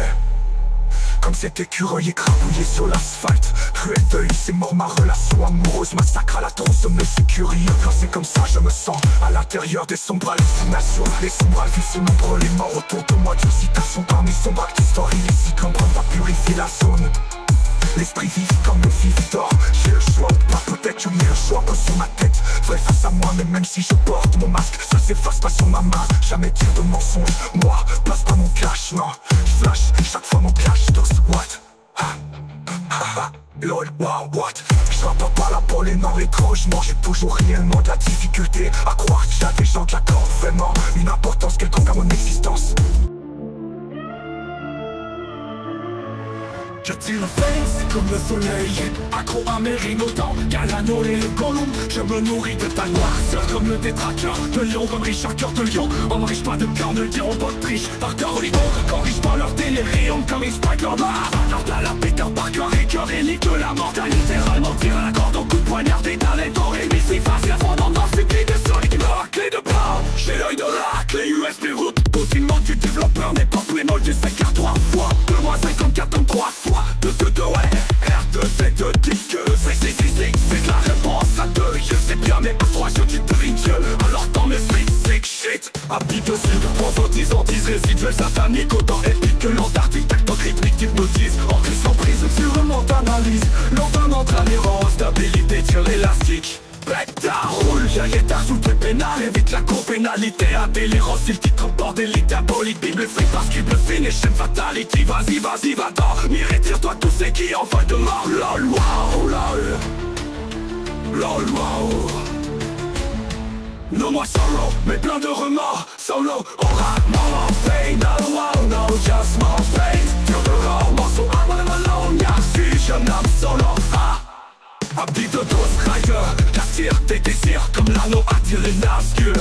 Comme cet écureuil écrabouillé sur l'asphalte. Cruel deuil, c'est mort ma relation amoureuse. Massacre à la tronçonneuse, sommeil, c'est curieux. Quand c'est comme ça je me sens à l'intérieur des sombres hallucinations. Les sombres vues sont nombreux, les morts autour de moi. Durcitation par mes sombres actes d'histoire. Ici comme on va purifier la zone. L'esprit vif comme le vif d'or. J'ai le choix ou pas, peut-être je mets le choix pas sur ma tête. Vrai face à moi, mais même si je porte mon masque, ça s'efface pas sur ma main. Jamais dire de mensonge, moi, passe pas mon cash, non. Je flash chaque fois mon cash dos, what? Lol, wow, what? Je rappe pas là pour les noms étrangement. J'ai toujours réellement de la difficulté à croire qu'il y a des gens qui accordent vraiment une importance quelconque à mon existence. Je tire le face comme le soleil, accro à mes ringotants, Galano et le Gollum. Je me nourris de ta noirceur comme le détraqueur de lion, comme Richard cœur de lion. On ne riche pas de cœur de lion, pas de triche par cœur au lion. Corrige pas leur délirium comme ils spike leur barre. Leur de la Peter Parker et cœur rélique de la mort. T'as littéralement tiré à la corde en coup de poignard des talents. Et mais c'est facile à fondre dans ces clés de sol qui meurt à clé de bras. J'ai l'œil de la clé USB route. Poutinement du développeur n'est pas plémol du 5 à 3 fois 2-54 en 3 fois 2-2-2 ouais R2-Z2 disque C6-6-6 c'est la réponse à 2. Je sais bien mais à 3 je dis Dieu. Alors dans mes sick shit habite au sud, prophotise, antise, résiduel satanique. Autant épique que l'Antarctique, tactographe, hypnotise. En plus sans prise sur mon analyse. Longtemps entre en stabilité, tire l'élastique. Bêta roule, j'ai guitare sous le pénal. Évite la co-pénalité, un délire hostile, titre bordélique, diabolique. Bible fric parce qu'il me finish and fatality. Vas-y, va-t'en, m'y retire-toi tous ces qui en veulent de mort. Lol, wow, lol. Paul Wao. No more sorrow, mais plein de remords. Solo, aura more pain. No, wow, no, just more pain. Dur de rare morceau, I'm alone. Y'a fusion, I'm solo. Habit de Ghost Rider, j'attire tes désirs comme l'anneau attire les Nazgûl.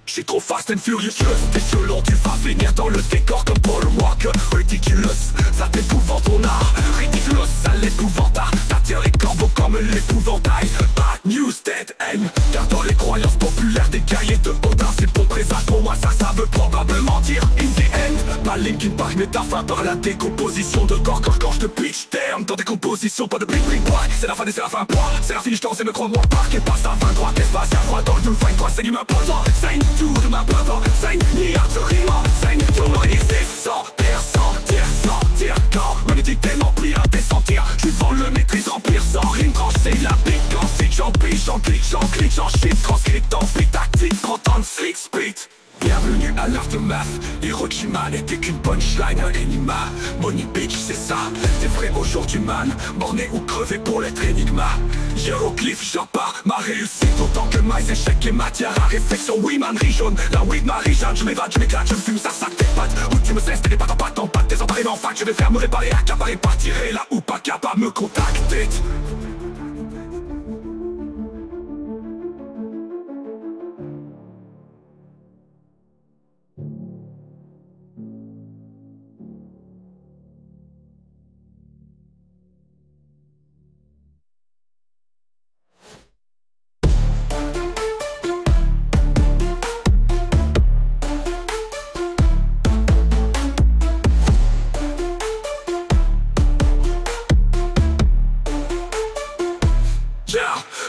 J'suis trop fast and furious, t'es violent, tu vas venir dans le décor comme Paul Walker. Ridiculous, ça t'épouvante ton art. Ridiculous, ça l'épouvantard. T'attires les corbeaux comme l'épouvantail. Bad news, dead end. Car dans les croyances populaires des guerriers de Odin, c'est bon présage pour moi, ça veut probablement dire in the end. Pas Linkin Park, mais ta fin par la décomposition de corps quand je te pitch terme. Dans des compositions, pas de bling bling boy. C'est la fin des séraphins, point. C'est la finish, je t'en me crois, moi, parc et passe à 20 droite, espace, à droite, dans le deux, find toi, c'est humain, posant. C'est une tour de ma peur, c'est une miniaturisme. C'est une tour, non, existe sans pire, sentir quand magnétique tellement pris à descentir. J'suis devant le maîtrise, remplir sans rime, trancher la piquance. J'en pige, j'en clique, j'en shift, transcript en beat tactique, 30 ans de slick split. Bienvenue à l'aftermath. Hiroshima n'était qu'une punchline, un enigma. Money bitch, c'est ça. T'es vrai aujourd'hui man, borné ou crevé pour l'être énigma. Hiéroglyphe, j'en pars, ma réussite autant que mes échecs et matière à réflexion. Oui man, riz jaune, la weed Marie Jeanne. Je m'évade, je m'éclate, je me fume, ça sac tes pattes. Où tu me cesses, t'es pas en patte, en patte, désemparé en fac. Je vais faire me réparer, accaparer, partir et là ou pas capable me contacter.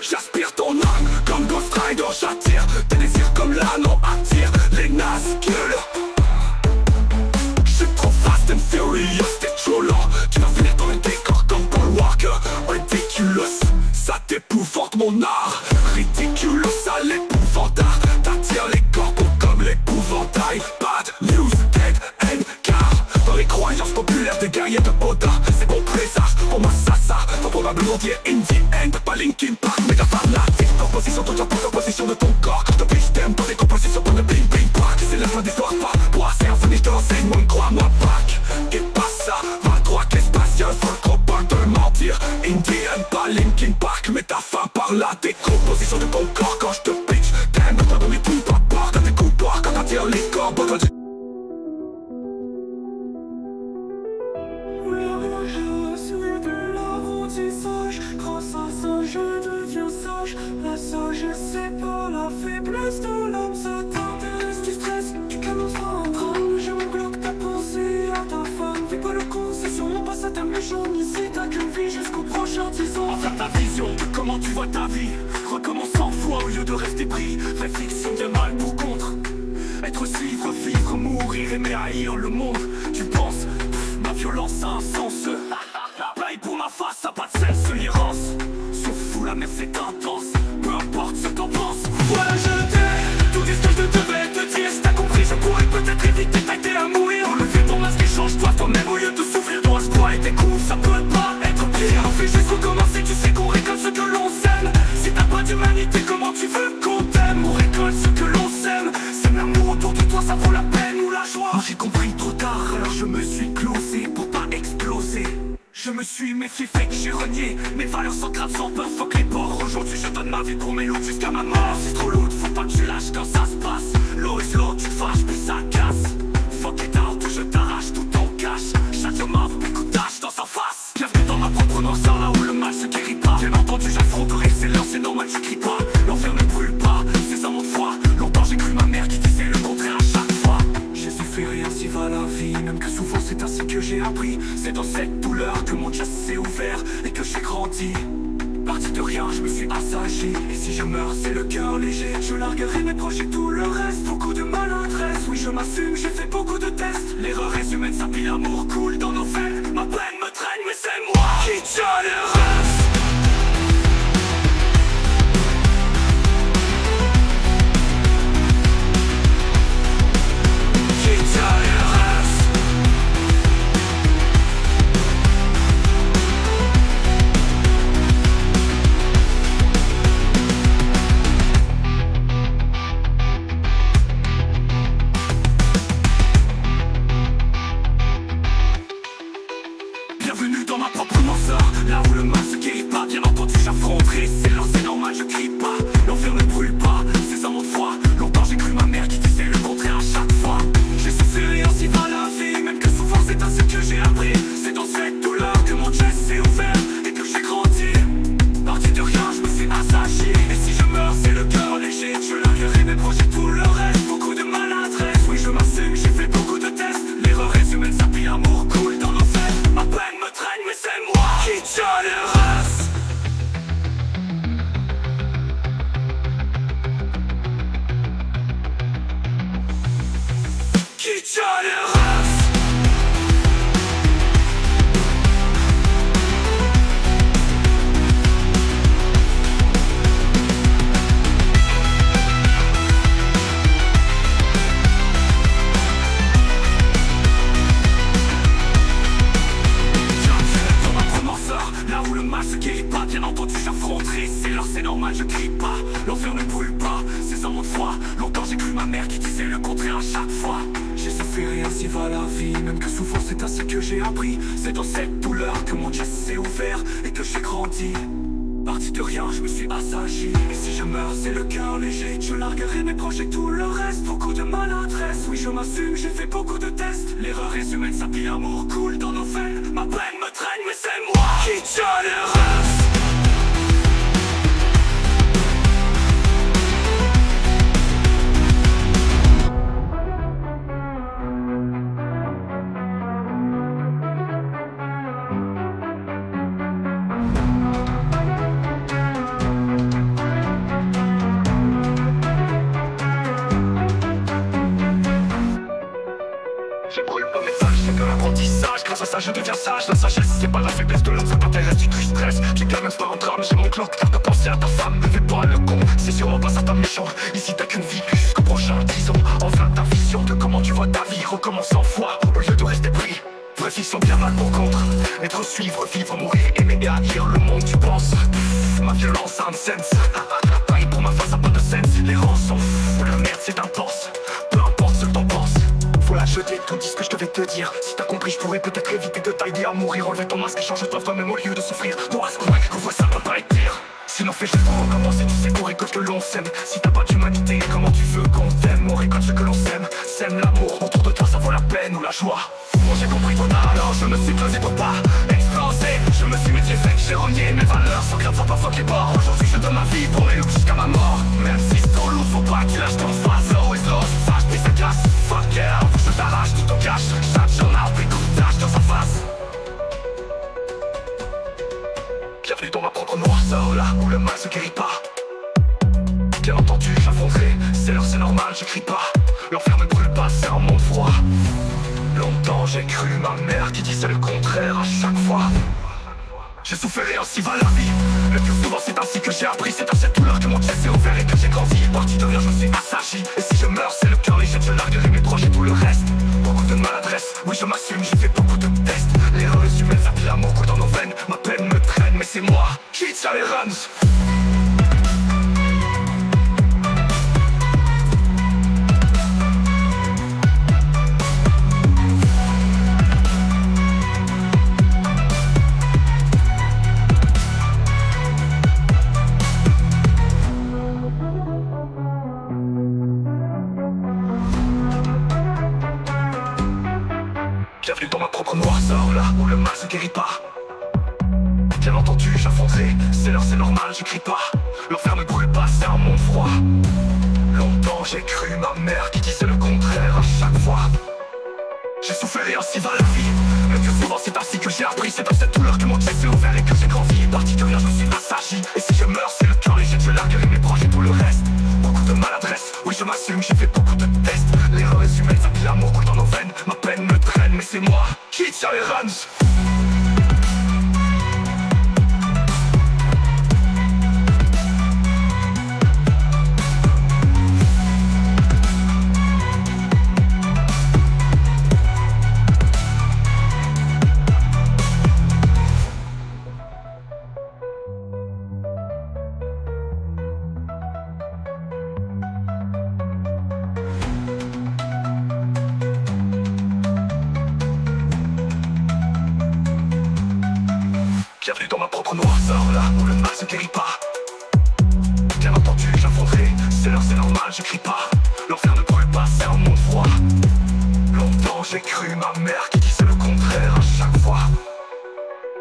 J'aspire ton âme comme Ghost Rider, j'attire tes désirs comme l'anneau attire les Nazgûl. J'suis trop fast and furious, t'es trop lent. Tu vas finir dans le décor comme Paul Walker. Ridiculous, ça t'épouvante mon art. Ridiculous, ça l'épouvantard. T'attires les corbeaux comme l'épouvantail. Bad news, dead end, car dans les croyances populaires des guerriers de Odin, c'est bon présage, pour moi ça va probablement dire in the end. Pas Linkin Park, mais ta femme là. T'es en position, ton job, en position de ton corps. De pitch thème, dans des compositions, dans le bling bling park. C'est la fin des histoires, pas pour assez un finish, je te renseigne, moi crois-moi Pac. Et pas ça, va droit que spatial, faut le trop pas de mentir. In the end, pas Linkin Park, mais ta femme par la décomposition de ton corps. Quand je te pitch thème, dans mes coups pas part, dans tes coups d'or, quand t'attires les corps, grâce à ça je deviens sage. La sagesse c'est pas la faiblesse de l'homme, ça t'intéresse, tu stresses, tu commences à un drame. Je me bloque ta pensée à ta femme. Fais pas le con, c'est sûrement pas ça ta méchante. Ici t'as qu'une vie jusqu'au prochain 10 ans. Enfin ta vision de comment tu vois ta vie recommence 100 fois au lieu de rester pris. Réflexion de mal pour contre. Être suivre, vivre, mourir, aimer, haïr le monde. Tu penses, ma violence a un sens. Paye pour ma face, ça a pas de sens, l'errance. Sauf fou, la mer c'est intense. Peu importe ce que t'en penses. Voilà je t'ai tout dit ce que je devais te dire. Si t'as compris, je pourrais peut-être éviter t'aider à mourir. Enlever ton masque et change-toi toi-même au lieu de souffrir. Toi je crois et tes coups, ça peut pas être pire. En fait juste recommencer, tu sais qu'on récolte ce que l'on sème. Si t'as pas d'humanité, comment tu veux qu'on t'aime? On récolte ce que l'on sème. Sème l'amour autour de toi, ça vaut la peine ou la joie. J'ai compris trop tard, alors je me suis closé pour pas exploser. Je me suis méfié, fait que j'ai renié mes valeurs sans crainte, sans peur, fuck les porcs. Aujourd'hui je donne ma vie pour mes loups jusqu'à ma mort. C'est trop lourd, faut pas que tu lâches quand ça se passe. L'eau is low, tu te fâches puis ça casse. Fuck it out, je t'arrache tout ton cash. Chaque homme a un coup d'âge dans sa face. Bienvenue dans ma propre noirceur, là où le mal se guérit pas. Bien entendu j'affronterai, c'est l'heure, c'est normal, tu cries pas. L'enfer ne brûle pas, c'est un mot de foi. Longtemps j'ai cru ma mère qui disait le contraire à chaque fois. Jésus fait rien, si va la vie, même que souvent c'est ainsi que j'ai appris. C'est dans cette douleur que mon chest s'est ouvert et que j'ai grandi. Parti de rien, je me suis assagi. Et si je meurs, c'est le cœur léger. Je larguerai mes proches et tout le reste. Beaucoup de maladresse, oui je m'assume, j'ai fait beaucoup de tests. L'erreur est humaine, sa pile l'amour coule dans nos veines. Ma peine me traîne, mais c'est moi qui tiens le reste. rentré, c'est l'heure, c'est normal, je crie pas. L'enfer ne brûle pas, c'est un mot de foi. Longtemps j'ai cru ma mère qui disait le contraire à chaque fois. J'ai souffert et ainsi va la vie, même que souvent c'est à ce que j'ai appris. C'est dans cette douleur que mon chest s'est ouvert et que j'ai grandi. Parti de rien, je me suis assagi. Et si je meurs, c'est le cœur léger. Je larguerai mes projets, tout le reste. Beaucoup de maladresse, oui je m'assume, j'ai fait beaucoup de tests. L'erreur est humaine, ça plie, l'amour coule dans nos veines. Ma peine me traîne, mais c'est moi qui tiens le reste. Qui tient le reste. Là où le mal se guérit pas, bien entendu j'affronterai. C'est l'heure, c'est normal, je crie pas. L'enfer ne brûle pas, c'est un mot de foi. Longtemps j'ai cru ma mère qui disait le contraire à chaque fois. J'ai souffert et ainsi va la vie, même que souvent c'est à ce que j'ai appris. C'est dans cette douleur que mon chest s'est ouvert et que j'ai grandi. Parti de rien, je me suis assagi. Et si je meurs, c'est le cœur léger. Je larguerai mes projets, tout le reste. Beaucoup de maladresse, oui je m'assume, j'ai fait beaucoup de tests. L'erreur est humaine, ça plie, l'amour coule dans nos veines. Ma peine me traîne, mais c'est moi qui tiens le reste. Je brûle pas mes tâches, c'est de l'apprentissage. Grâce à ça je deviens sage. La sagesse c'est pas la faiblesse de l'homme, ça t'intéresse, tu te stresses. J'ai quand même pas en drame, j'ai mon clock. T'as pensé à ta femme, ne fais pas le con. C'est sûrement pas ça ta méchant. Ici t'as qu'une vie, jusqu'au prochain 10 ans. Enfin ta vision de comment tu vois ta vie recommence 100 fois au lieu de rester pris. Bref ils sont bien mal pour contre. Être, suivre, vivre, mourir, aimer et haïr le monde tu penses. Ma violence a un sens. Pareil pour ma face ça a pas de sens. Les rangs s'en foutent, la merde c'est intense. Peu importe ce que t'en penses. Voilà, je t'ai tout dit ce que je devais te dire. Si t'as compris, je pourrais peut-être éviter de t'aider à mourir. Enlever ton masque et change-toi toi-même au lieu de souffrir. Toi, ce qu'on voit ça peut pas être pire. Sinon fais juste pour recommencer, tu sais qu'on récolte que l'on s'aime. Si t'as pas d'humanité, comment tu veux qu'on t'aime? On récolte ce que l'on s'aime, sème l'amour. Autour de toi ça vaut la peine ou la joie. Bon j'ai compris ton art, alors je me suis posé pour pas exploser. Je me suis métier fait, j'ai renié mes valeurs. Sans crainte, sans parfois les bords. Aujourd'hui je donne ma vie pour mes loups jusqu'à ma mort. Même si c'est trop lourd, faut pas que tu lâches ton face. Always lost, ça je pisse sa glace. Fuck yeah, je t'arrache tout en cache. Chaque journal pris coup de tâche dans sa face. Bienvenue dans ma propre noirceur, là où le mal se guérit pas. Bien entendu, j'affronterai, c'est l'heure, c'est normal, je crie pas. L'enfer ne brûle pas, c'est un monde froid. Longtemps j'ai cru ma mère qui disait le contraire à chaque fois. J'ai souffert et ainsi va la vie. Le plus souvent c'est ainsi que j'ai appris. C'est dans cette douleur que mon chest s'est ouvert et que j'ai grandi. Parti de rien, je me suis assagi. Et si je meurs, c'est le cœur léger, je larguerai mes proches et tout le reste. Beaucoup de maladresse, oui je m'assume, j'ai fait beaucoup de tests. L'erreur est humaine, ça plie, l'amour coule dans nos veines. Ma peine me traîne, mais c'est moi qui tiens les rênes. Bienvenue dans ma propre noirceur, là où le mal se guérit pas. Bien entendu, j'affronterai, c'est l'heure, c'est normal, je crie pas. L'enfer ne brûle pas, c'est un monde froid. Longtemps j'ai cru ma mère qui disait le contraire à chaque fois. J'ai souffert et ainsi va la vie. Mais plus souvent c'est ainsi que j'ai appris. C'est dans cette douleur que mon chest s'est ouvert et que j'ai grandi. Parti de rien, je me suis assagi. Et si je meurs, c'est le cœur léger, je larguerai mes proches et tout le reste. Beaucoup de maladresse, oui je m'assume, j'ai fait beaucoup de tests. L'erreur est humaine, ça plie, l'amour coule dans nos veines. Ma peine me traîne, mais c'est moi qui tiens les rênes. Bienvenue dans ma propre noirceur, là où le mal se guérit pas. je crie pas. L'enfer ne brûle pas, c'est un monde froid. Longtemps j'ai cru ma mère qui disait le contraire à chaque fois.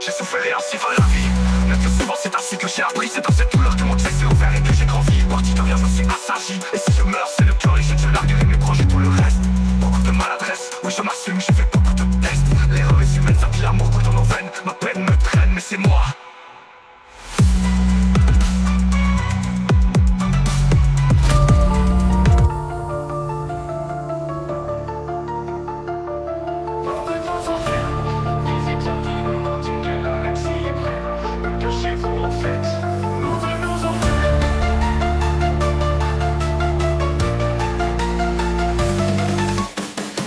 J'ai souffert et ainsi va la vie. Même que souvent c'est ainsi que j'ai appris. C'est dans cette douleur que mon chest s'est ouvert et que j'ai grandi. Parti deviens aussi assagi. Et si je meurs c'est le cœur et je larguerai mes proches et tout le reste. Beaucoup de maladresse, oui je m'assume, j'ai fait beaucoup de tests. L'erreur est humaine, ça pile l'amour coule dans nos veines. Ma peine me traîne mais c'est moi.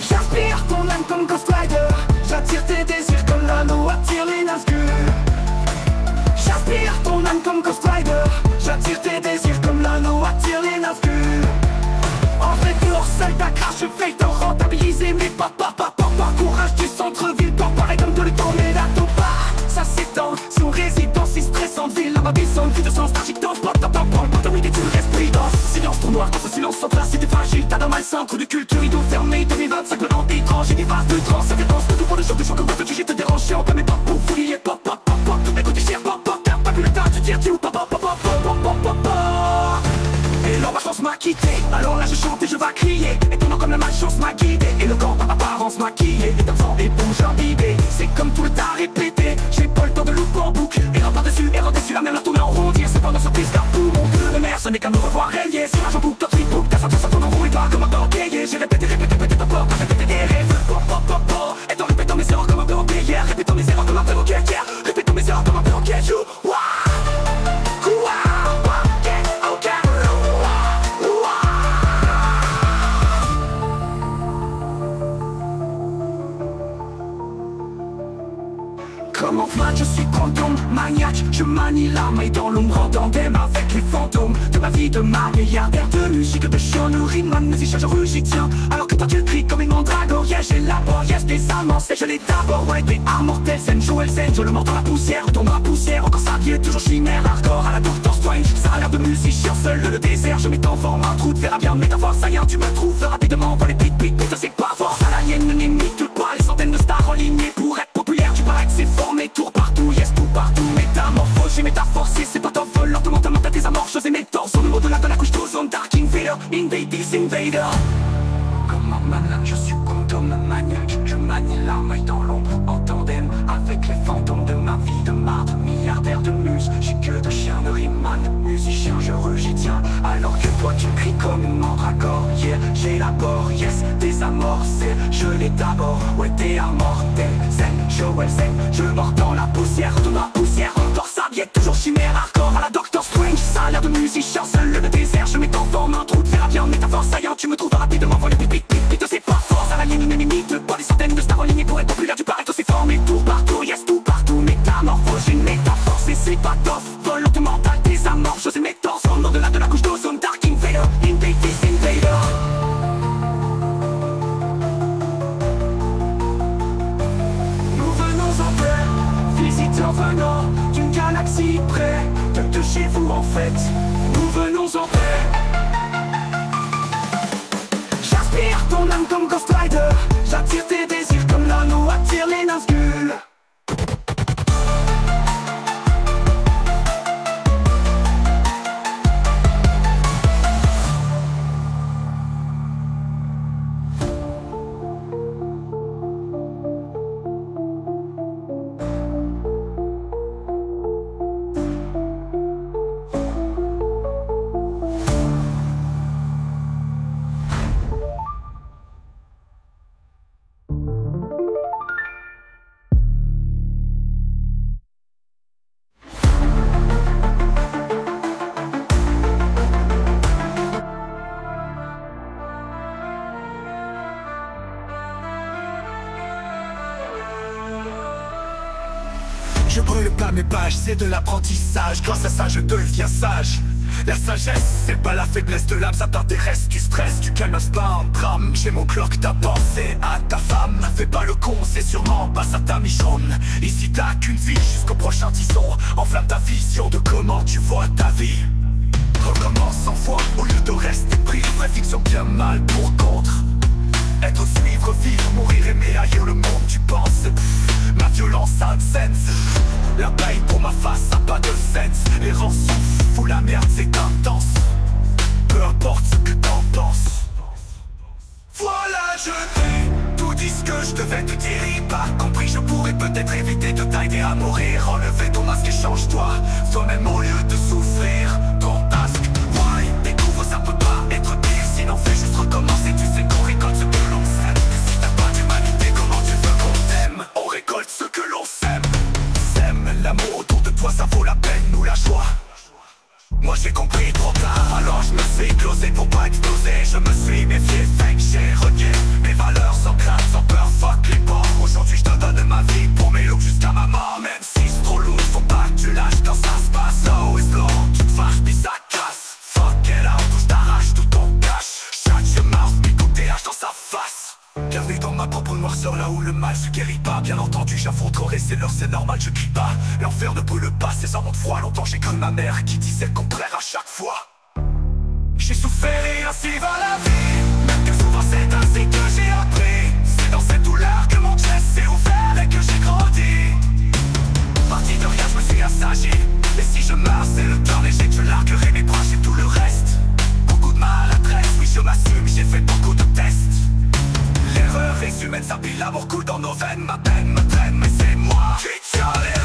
J'aspire ton âme comme Ghost Rider. J'attire tes désirs comme l'anneau attire les Nazgûl. J'aspire ton âme comme Ghost Rider. J'attire tes désirs comme l'anneau attire les Nazgûl. En vrai dehors seul Dakar, je fais t'en rentabiliser mes pas. Courage du centre-ville, pareil comme de le temps mais là ton pas. Ça s'étend, sous résidence si stressante. Ville à ma bison, vie de sens tragique-danse. Oui tu respires dans silence ton noir, quand ce silence sans trace. Si t'es fragile, t'as d'un malsain, trou de culture, rideau fermé. 2025, le temps étrange, et des vases de trans. Ça fait danse, tout pour le choc de choc. Comme tu j'ai te déranger, en plein mes pas pour fouiller. Tous mes côtés chers, t'as pas vu le temps, tu tires, tu ou Et leur chance m'a quitté, alors là je chante et je vais crier. Et ton nom comme la malchance m'a guidé. Et le corps par apparence maquillé. Et d'un sang éponge imbibé. C'est comme tout le temps répété. J'ai pas le temps de louper en boucle. Erreur par-dessus, la même la tourner en rond. Dire c'est pas dans surprise car pour mon cœur de mer, ce n'est qu'à me revoir relié. Sur l'argent boucle, top tweet book. Ta ceinture ça tourne en rond et toi comme un orgueillé. J'ai répété ta porte, t'as répété des rêves. Et en répétant mes erreurs comme un peu en hier. Répétant mes erreurs comme un peu en guerre. Répétant mes erreurs comme un peu en guerre. Comme Antoine, je suis quantum maniaque. Je manie l'arme et dans l'ombre en tandem avec les fantômes de ma vie de milliardaire de musique de chien nourri de ma musicien, je rugis tiens. Alors que toi tu cries comme une mandragore. Yeah, j'élabore, yes, des amants, c'est je les d'abord. Ouais, des arts mortels, scène, Joël Zen, je le mort dans la poussière, tombe dans la poussière, encore ça qui est toujours chimère. Hardcore à la Doctor Strange, ça a l'air de musicien seul, le désert, je m'étends forme un trou de verra bien métaphore, ça y est, tu me trouves rapidement dans les pit, putain c'est pas fort. À la nienne, ne n'imite pas les centaines de stars en ligne pour être populaire, tu parais que c'est formé tour partout, yes, tout partout, métamorphose, j'ai métaphorcé, c'est pas ton vol, lentement ta main, t'as des amorces et mes torses, au au-delà de la couche d'ozone, Dark Invader, invade this invader. Comme un malin, je suis quantum maniaque, je manie l'arme dans l'ombre, en tandem avec les fantômes de ma vie de marde, milliardaire de muse, j'ai que de chien de riman, musicien, je rugis tiens, alors que toi tu cries comme une mandragore, yeah, j'élabore, yes, désamorcé, je l'ai d'abord, ouais t'es immortel, zen, Joël Zen, je mors dans la poussière, de ma poussière, encore ça vient toujours chimère, hardcore à la Doctor Strange, ça a l'air de musicien, seul le désert, je m'étends forme un trou de verra bien, métaphore saillant, tu me trouves rapidement, voilà pipi, c'est pas fort, à la ligne, une limite, pas des centaines de stars en ligne pour être populaire, tu parais que c'est formé, tout partout, yes, tout partout, métamorphose, j'ai une métaphore, c'est pas tough, vol mental, des amorces, je mes torses, en au-delà de la couche d'ozone, Dark Invader, invade this invader. Nous venons en paix, visiteurs venant d'une galaxie près de chez vous en fait, nous venons en paix. J'aspire ton âme comme Ghost Rider. J'attire tes désirs comme l'anneau attire les Nazgûl. Je brûle pas mes pages, c'est de l'apprentissage. Grâce à ça je deviens sage. La sagesse, c'est pas la faiblesse de l'âme, ça t'intéresse, tu stresses, tu calmes pas un drame. J'ai mon clock, t'as pensé à ta femme. Fais pas le con, c'est sûrement pas ça ta michonne. Ici t'as qu'une vie jusqu'au prochain tisson. Enflamme ta vision de comment tu vois ta vie. Recommence 100 fois au lieu de rester pris. conditions bien mal pour contre. Être, suivre, vivre, mourir, aimer, haïr le monde, tu penses. Ma violence a un sens. La paille pour ma face, ça a pas de sens. Les rangs souffrent, la merde c'est intense. Peu importe ce que t'en penses. Voilà, je t'ai tout dit ce que je devais te dire. Pas compris, je pourrais peut-être éviter de t'aider à mourir. Enlevez ton masque et change-toi toi-même au lieu de souffrir. Ton task, why, découvre ça peut pas être pire. Sinon fais juste recommencer, tu sais qu'on récolte ce que l'on sème. Si t'as pas d'humanité, comment tu veux qu'on t'aime? On récolte ce que l'on sème. Sème l'amour autour de toi, ça vaut la peine ou la joie. Moi j'ai compris trop tard, alors je me suis closé pour pas exploser. Je me suis méfié, fait que j'ai renié mes valeurs sans crainte, sans peur, fuck les bords. Aujourd'hui je te donne ma vie pour mes looks jusqu'à ma mort. Même si c'est trop lourd, faut pas que tu lâches quand ça se passe. Slow et slow, tu te fâches puis ça casse. Fuck it out, ou je t'arrache tout ton cash. Shut your mouth, mis ton TH dans sa face. Bienvenue dans ma propre noirceur, là où le mal se guérit pas. Bien entendu j'affronterai, c'est l'heure, c'est normal, je crie pas. L'enfer ne brûle pas, c'est sans mon froid. Longtemps j'ai cru ma mère qui disait le contraire à chaque fois. J'ai souffert et ainsi va la vie. Même que souvent c'est ainsi que j'ai appris. C'est dans cette douleur que mon chest s'est ouvert et que j'ai grandi. Parti de rien, je me suis assagi. Et si je meurs, c'est le cœur léger que je larguerai mes bras, j'ai tout le reste. Beaucoup de maladresse, oui je m'assume, j'ai fait beaucoup de tests. L'erreur est humaine, ça pile, l'amour coule dans nos veines. Ma peine me traîne, mais c'est moi qui tiens les rênes.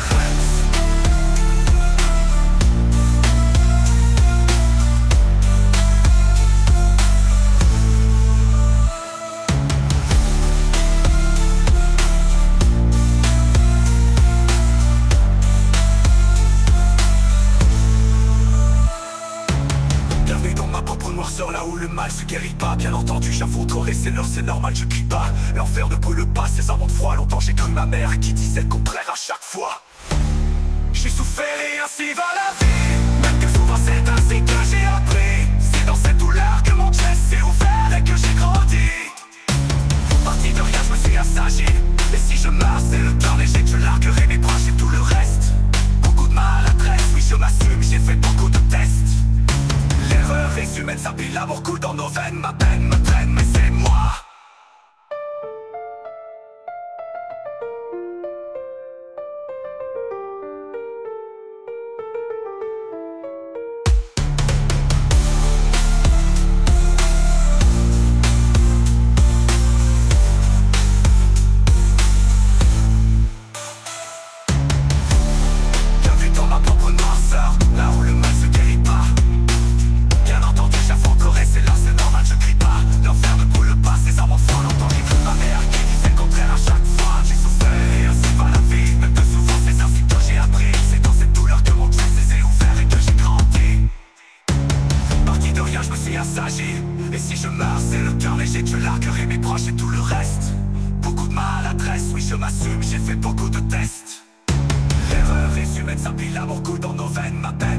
Là où le mal se guérit pas, bien entendu j'affronterai, c'est l'heure, c'est normal, je crie pas. L'enfer ne brûle pas, c'est un monde froid. Longtemps j'ai cru ma mère qui disait le contraire à chaque fois. J'ai souffert et ainsi va la vie. Même que souvent c'est ainsi que j'ai appris. C'est dans cette douleur que mon chest s'est ouvert et que j'ai grandi. Parti de rien, je me suis assagi. Et si je meurs, c'est le cœur léger que je larguerai mes bras, j'ai tout le reste. Beaucoup de maladresse, oui je m'assume, j'ai fait beaucoup de tests. L'erreur est humaine, ça pile, l'amour coule dans nos veines. Ma peine me traîne, mais c'est moi. Bienvenue dans ma propre noirceur, là où le mal se guérit pas. Bien entendu j'affronterai, c'est là, c'est normal, je crie pas. L'enfer ne brûle pas, c'est un enfant. Longtemps j'ai cru ma mère qui disait le contraire à chaque fois. J'ai souffert et ainsi va la vie. Même que souvent c'est ainsi que j'ai appris. C'est dans cette douleur que mon chest s'est ouvert et que j'ai grandi. Parti de rien, je me suis assagi. Et si je meurs, c'est le cœur léger que je larguerai mes proches et tout le reste. Beaucoup de maladresse, oui je m'assume, j'ai fait beaucoup de tests. L'erreur est humaine, ça pile, l'amour coule dans nos veines. Ma peine